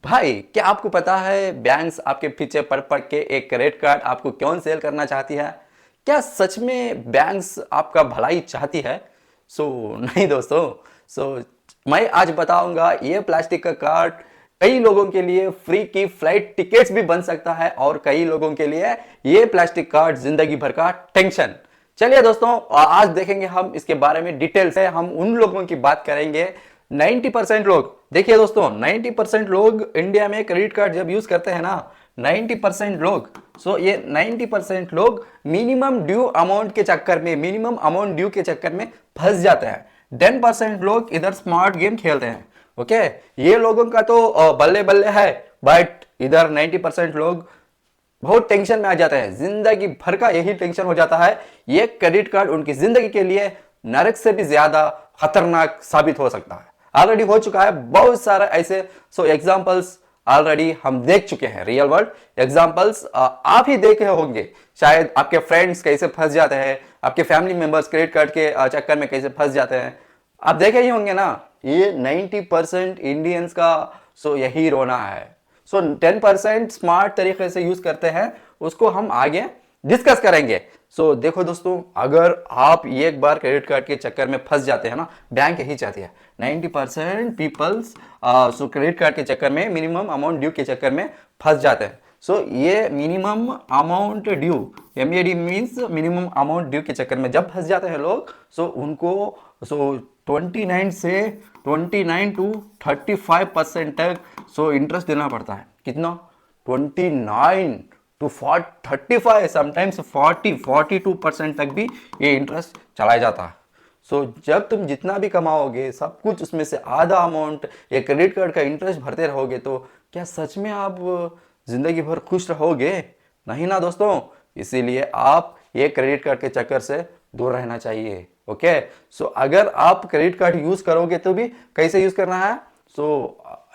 भाई क्या आपको पता है बैंक्स आपके पीछे पड़ पड़ के एक क्रेडिट कार्ड आपको क्यों सेल करना चाहती है? क्या सच में बैंक्स आपका भलाई चाहती है? नहीं दोस्तों। सो मैं आज बताऊंगा ये प्लास्टिक का कार्ड कई लोगों के लिए फ्री की फ्लाइट टिकट्स भी बन सकता है और कई लोगों के लिए ये प्लास्टिक कार्ड जिंदगी भर का टेंशन। चलिए दोस्तों, आज देखेंगे हम इसके बारे में डिटेल से। हम उन लोगों की बात करेंगे 90% लोग। देखिए दोस्तों, 90% लोग इंडिया में क्रेडिट कार्ड जब यूज करते हैं ना, 90% लोग, ये 90% लोग मिनिमम ड्यू अमाउंट के चक्कर में, मिनिमम अमाउंट ड्यू के चक्कर में फंस जाते हैं। 10% लोग इधर स्मार्ट गेम खेलते हैं। ओके, ये लोगों का तो बल्ले बल्ले है, बट इधर 90% लोग बहुत टेंशन में आ जाते हैं। जिंदगी भर का यही टेंशन हो जाता है। ये क्रेडिट कार्ड उनकी जिंदगी के लिए नरक से भी ज्यादा खतरनाक साबित हो सकता है। ऑलरेडी हो चुका है बहुत सारा ऐसे एग्जांपल्स ऑलरेडी हम देख चुके हैं। रियल वर्ल्ड एग्जांपल्स आप ही देखे होंगे। शायद आपके फ्रेंड्स कैसे फंस जाते हैं, आपके फैमिली मेंबर्स क्रेडिट कार्ड के चक्कर में कैसे फंस जाते हैं, आप देखे ही होंगे ना। ये 90% इंडियंस का यही रोना है। 10% स्मार्ट तरीके से यूज करते हैं, उसको हम आगे डिस्कस करेंगे। देखो दोस्तों, अगर आप एक बार क्रेडिट कार्ड के चक्कर में फंस जाते हैं ना, बैंक यही चाहती है 90% पीपल्स क्रेडिट कार्ड के चक्कर में, मिनिमम अमाउंट ड्यू के चक्कर में फंस जाते हैं। ये minimum amount due, MAD means minimum amount due के चक्कर में जब फंस जाते हैं लोग, उनको 29 से 29 टू 35% तक इंटरेस्ट देना पड़ता है। कितना? 29 टू 35, समटाइम्स 42% तक भी ये इंटरेस्ट चला जाता है। जब तुम जितना भी कमाओगे, सब कुछ उसमें से आधा अमाउंट ये क्रेडिट कार्ड का इंटरेस्ट भरते रहोगे, तो क्या सच में आप जिंदगी भर खुश रहोगे? नहीं ना दोस्तों। इसीलिए आप ये क्रेडिट कार्ड के चक्कर से दूर रहना चाहिए। ओके, अगर आप क्रेडिट कार्ड यूज करोगे तो भी कैसे यूज करना है?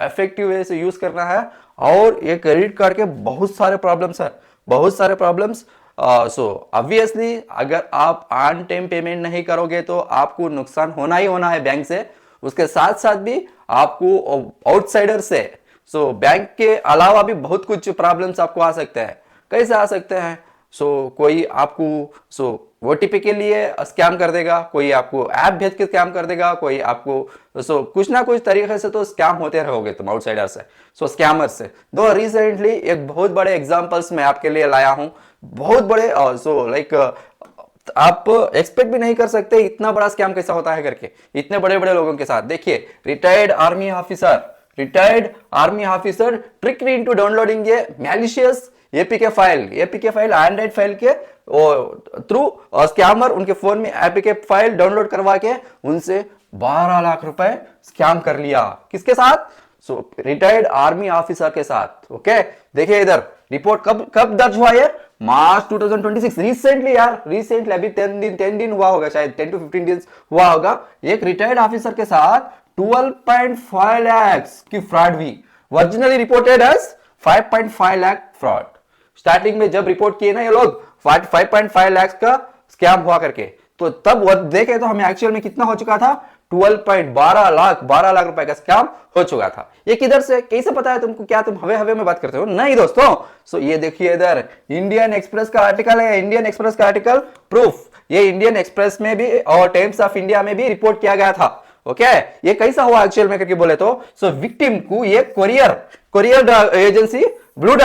इफेक्टिव वे से यूज करना है। और ये क्रेडिट कार्ड के बहुत सारे प्रॉब्लम्स है, बहुत सारे प्रॉब्लम्स। ऑब्वियसली अगर आप ऑन टाइम पेमेंट नहीं करोगे तो आपको नुकसान होना ही होना है बैंक से। उसके साथ साथ भी आपको आउटसाइडर से, बैंक के अलावा भी बहुत कुछ प्रॉब्लम्स आपको आ सकते हैं। कैसे आ सकते हैं? कोई आपको OTP के लिए स्कैम कर देगा, कोई आपको ऐप भेज के स्कैम कर देगा, कोई आपको कुछ ना कुछ तरीके से तो स्कैम होते रहोगे तुम आउटसाइडर से, स्कैमर से। दो रिसेंटली एक बहुत बड़े एग्जांपल्स मैं आपके लिए लाया हूं, बहुत बड़े। लाइक आप एक्सपेक्ट भी नहीं कर सकते इतना बड़ा स्कैम कैसा होता है करके, इतने बड़े बड़े लोगों के साथ। देखिए, retired army officer tricked into downloading a malicious APK file android file के थ्रू स्कैमर उनके फोन में APK फाइल डाउनलोड करवा के उनसे 12 लाख रुपए स्कैम कर लिया। किसके साथ? रिटायर्ड आर्मी ऑफिसर के साथ। ओके, देखिए इधर रिपोर्ट कब दर्ज हुआ है? मार्च 2026, रिसेंटली यार, रिसेंटली अभी 10 दिन हुआ होगा, शायद 10 to 15 दिन हुआ होगा। एक रिटायर्ड ऑफिसर के साथ 12.5 लाख की फ्रॉड हुई। Originally reported as 5.5 lakh fraud. Starting में जब रिपोर्ट किए ना ये लोग 5.5 लाख का स्कैम हुआ करके, तो तब वो देखे तो हमें एक्चुअल में कितना हो चुका था? 12 लाख रुपए का स्कैम हो चुका था। ये किधर से, कैसे पता है तुमको? क्या तुम हवे में बात करते हो? नहीं दोस्तों। ये देखिए इधर इंडियन एक्सप्रेस का आर्टिकल है, इंडियन एक्सप्रेस का आर्टिकल प्रूफ। ये इंडियन एक्सप्रेस में भी और टाइम्स ऑफ इंडिया में भी रिपोर्ट किया गया था। ओके, ये कैसा हुआ एक्चुअल में करके बोले तो, विक्टिम को ये कोरियर एजेंसी ब्लू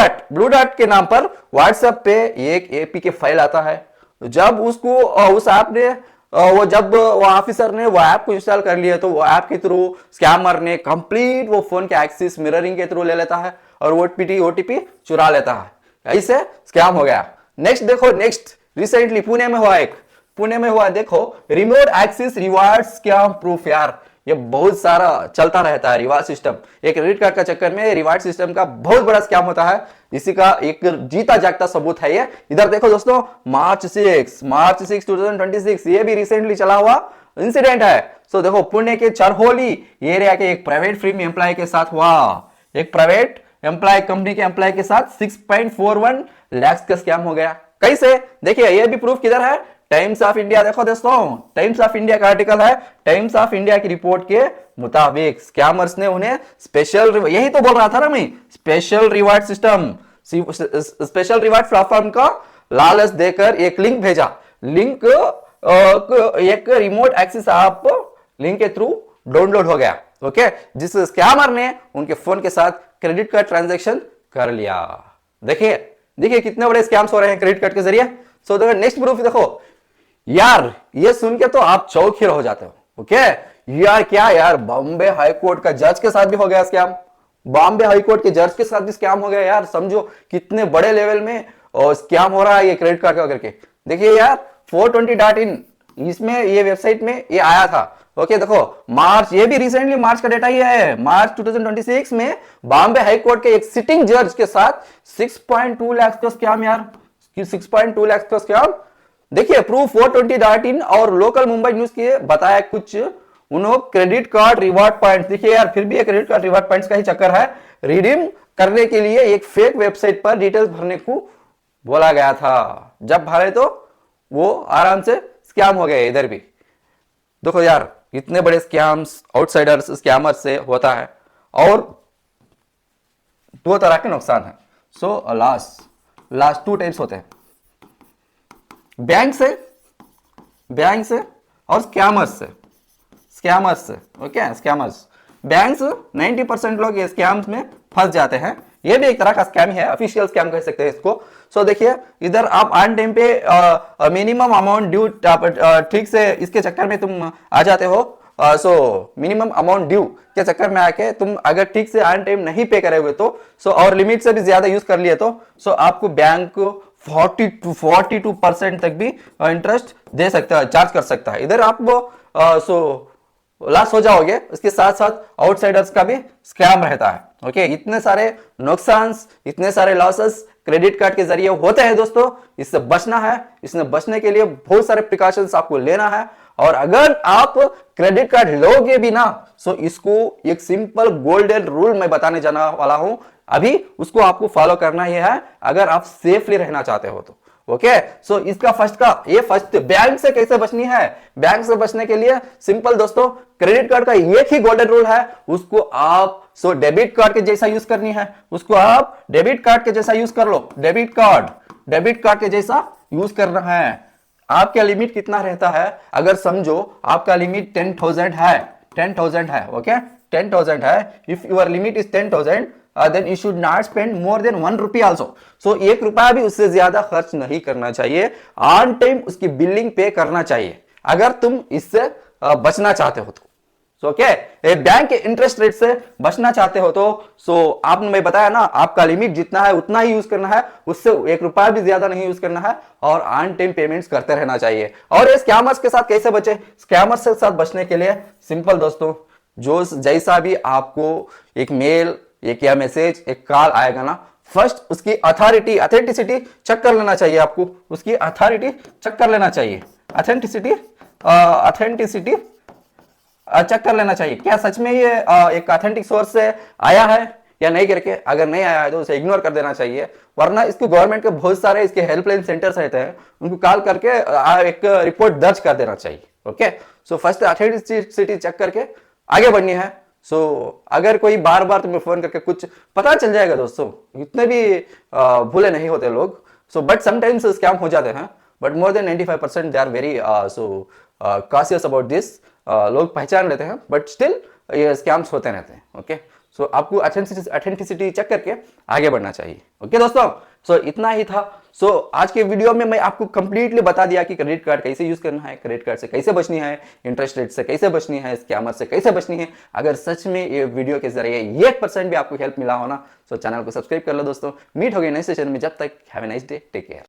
डार्ट के नाम पर व्हाट्सएप पे एक APK फाइल आता है। जब उसको उस ऐप ने जब वो ऑफिसर ने वो ऐप को इंस्टॉल कर लिया, तो वो ऐप के थ्रू स्कैमर ने कंप्लीट वो फोन के एक्सेस मिररिंग के थ्रू ले लेता है और OTP चुरा लेता है। ऐसे स्कैम हो गया। नेक्स्ट रिसेंटली पुणे में हुआ देखो, remote access reward scam proof. यार ये बहुत सारा चलता रहता है रिवार्ड सिस्टम। एक क्रेडिट कार्ड का चक्कर में रिवार्ड सिस्टम का बहुत बड़ा स्कैम होता है। इसी का एक जीता जागता सबूत है ये। इधर देखो दोस्तों, मार्च 6 2026, ये भी रिसेंटली चला हुआ इंसिडेंट है। देखो, पुणे के चरहोली एरिया के एक प्राइवेट फर्म एम्प्लॉय के साथ हुआ। एक प्राइवेट एम्प्लॉय, कंपनी के एम्प्लॉय के साथ 6.41 लाख का स्कैम हो गया। कैसे? देखिए, ये भी प्रूफ किधर है? Times of India. देखो दोस्तों, टाइम्स ऑफ इंडिया का आर्टिकल है, टाइम्स ऑफ इंडिया की रिपोर्ट के मुताबिक स्कैमर्स ने उन्हें स्पेशल, यही तो बोल रहा था ना मैं, special reward system, special reward platform का लालच देकर एक लिंक भेजा। लिंक एक रिमोट एक्सेस ऐप लिंक के थ्रू डाउनलोड हो गया। ओके, जिस स्कैमर ने उनके फोन के साथ क्रेडिट कार्ड ट्रांजैक्शन कर लिया। देखिए देखिए कितने बड़े स्कैम्स हो रहे हैं क्रेडिट कार्ड के जरिए। सो देखो नेक्स्ट प्रूफ देखो यार, ये सुन के तो आप चौंकित हो जाते हो। ओके यार, क्या यार, बॉम्बे हाई कोर्ट का जज के साथ भी हो गया स्कैम। बॉम्बे हाई कोर्ट के जज के साथ भी स्कैम हो गया यार। समझो कितने बड़े लेवल में स्कैम हो रहा है ये क्रेडिट कार्ड का करके। देखिए यार 420.in इसमें ये वेबसाइट में ये आया था। ओके देखो मार्च, ये भी रिसेंटली मार्च का डेटा ही है, मार्च 2026 में बॉम्बे हाई कोर्ट के एक सिटिंग जज के साथ 6.2 लाख का स्कैम यार, 6.2 लाख का स्कैम। देखिए प्रूफ 420.in और लोकल मुंबई न्यूज के बताया कुछ उन्होंने क्रेडिट कार्ड रिवार्ड पॉइंट्स। देखिए यार फिर भी क्रेडिट कार्ड रिवार्ड पॉइंट्स का ही चक्कर है। रिडीम करने के लिए एक फेक वेबसाइट पर डिटेल्स भरने को बोला गया था। जब भरे तो वो आराम से स्कैम हो गए। इधर भी देखो यार इतने बड़े स्कैम्स आउटसाइडर्स स्कैमर्स से होता है और दो तरह के नुकसान है। सो लास्ट टू टाइप्स होते हैं, बैंक से और स्कैमर्स से। ओके स्कैमर्स, बैंक्स 90% लोग ये स्कैम्स में फंस जाते हैं। ये भी एक तरह का स्कैम है, ऑफिशियल स्कैम कह सकते हैं इसको। सो देखिए इधर आप ऑन टाइम पे मिनिमम अमाउंट ड्यू ठीक से इसके चक्कर में तुम आ जाते हो। सो मिनिमम अमाउंट ड्यू के चक्कर में आके तुम अगर ठीक से ऑन टाइम नहीं पे करे हुए तो और लिमिट से भी ज्यादा यूज कर लिए तो आपको बैंक 42% तक भी इंटरेस्ट दे सकता है, चार्ज कर सकता है। इधर आप लॉस हो जाओगे। इसके साथ साथ आउटसाइडर्स का भी स्कैम रहता है। ओके इतने सारे नुकसान, इतने सारे लॉसेस क्रेडिट कार्ड के जरिए होते हैं दोस्तों। इससे बचना है, इससे बचने के लिए बहुत सारे प्रिकॉशंस आपको लेना है। और अगर आप क्रेडिट कार्ड लोगे भी ना इसको एक सिंपल गोल्डन रूल मैं बताने जाने वाला हूं अभी, उसको आपको फॉलो करना ही है अगर आप सेफली रहना चाहते हो तो। ओके इसका फर्स्ट बैंक से कैसे बचनी है। बैंक से बचने के लिए सिंपल दोस्तों, क्रेडिट कार्ड का एक ही गोल्डन रूल है, उसको आप डेबिट कार्ड के जैसा यूज करनी है। उसको आप डेबिट कार्ड के जैसा यूज कर लो। डेबिट कार्ड के जैसा यूज करना है। आपका लिमिट कितना रहता है, अगर समझो आपका लिमिट 10,000 है। ओके 10,000 है। If your limit is 10,000 then you should not spend more than 1 rupee also। एक रुपया भी उससे ज्यादा खर्च नहीं करना चाहिए। ऑन टाइम उसकी बिलिंग पे करना चाहिए अगर तुम इससे बचना चाहते हो तो। ओके बैंक के इंटरेस्ट रेट से बचना चाहते हो तो आपने मैं बताया ना, आपका लिमिट जितना है उतना ही यूज करना है, उससे 1 रुपया भी ज्यादा नहीं यूज करना है और ऑन टाइम पेमेंट्स करते रहना चाहिए। और ये स्कैमर्स के साथ कैसे बचे, स्कैमर्स के साथ बचने के लिए सिंपल दोस्तों, जो जैसा भी आपको एक मेल एक या मैसेज एक कॉल आएगा ना, फर्स्ट उसकी अथेंटिसिटी चेक कर लेना चाहिए। आपको उसकी अथॉरिटी चेक कर लेना चाहिए। अथेंटिसिटी चेक कर लेना चाहिए, क्या सच में ये एक ऑथेंटिक सोर्स से आया है या नहीं करके। अगर नहीं आया है तो उसे इग्नोर कर देना चाहिए। वरना इसको गवर्नमेंट के बहुत सारे इसके हेल्पलाइन सेंटर्स रहते हैं, उनको कॉल करके एक रिपोर्ट दर्ज कर देना चाहिए। ओके फर्स्ट अथेंटिसिटी चेक करके आगे बढ़नी है। अगर कोई बार बार तुम्हें फोन करके कुछ पता चल जाएगा दोस्तों, इतने भी भूले नहीं होते लोग। बट समटाइम्स स्कैम हो जाते हैं, but more than 95% they are very cautious about this. लोग पहचान लेते हैं बट स्टिल ये स्कैम्स होते रहते हैं। ओके आपको अथेंटिसिटी चेक करके आगे बढ़ना चाहिए। ओके दोस्तों इतना ही था। आज के वीडियो में मैं आपको कंप्लीटली बता दिया कि क्रेडिट कार्ड कैसे यूज करना है, क्रेडिट कार्ड से कैसे बचनी है, इंटरेस्ट रेट से कैसे बचनी है, स्कैमर से कैसे बचनी है। अगर सच में ये वीडियो के जरिए 1% भी आपको हेल्प मिला हो ना, चैनल को सब्सक्राइब कर लो दोस्तों। मीट हो गए नेक्स्ट सेशन में, जब तक have a nice day, take care.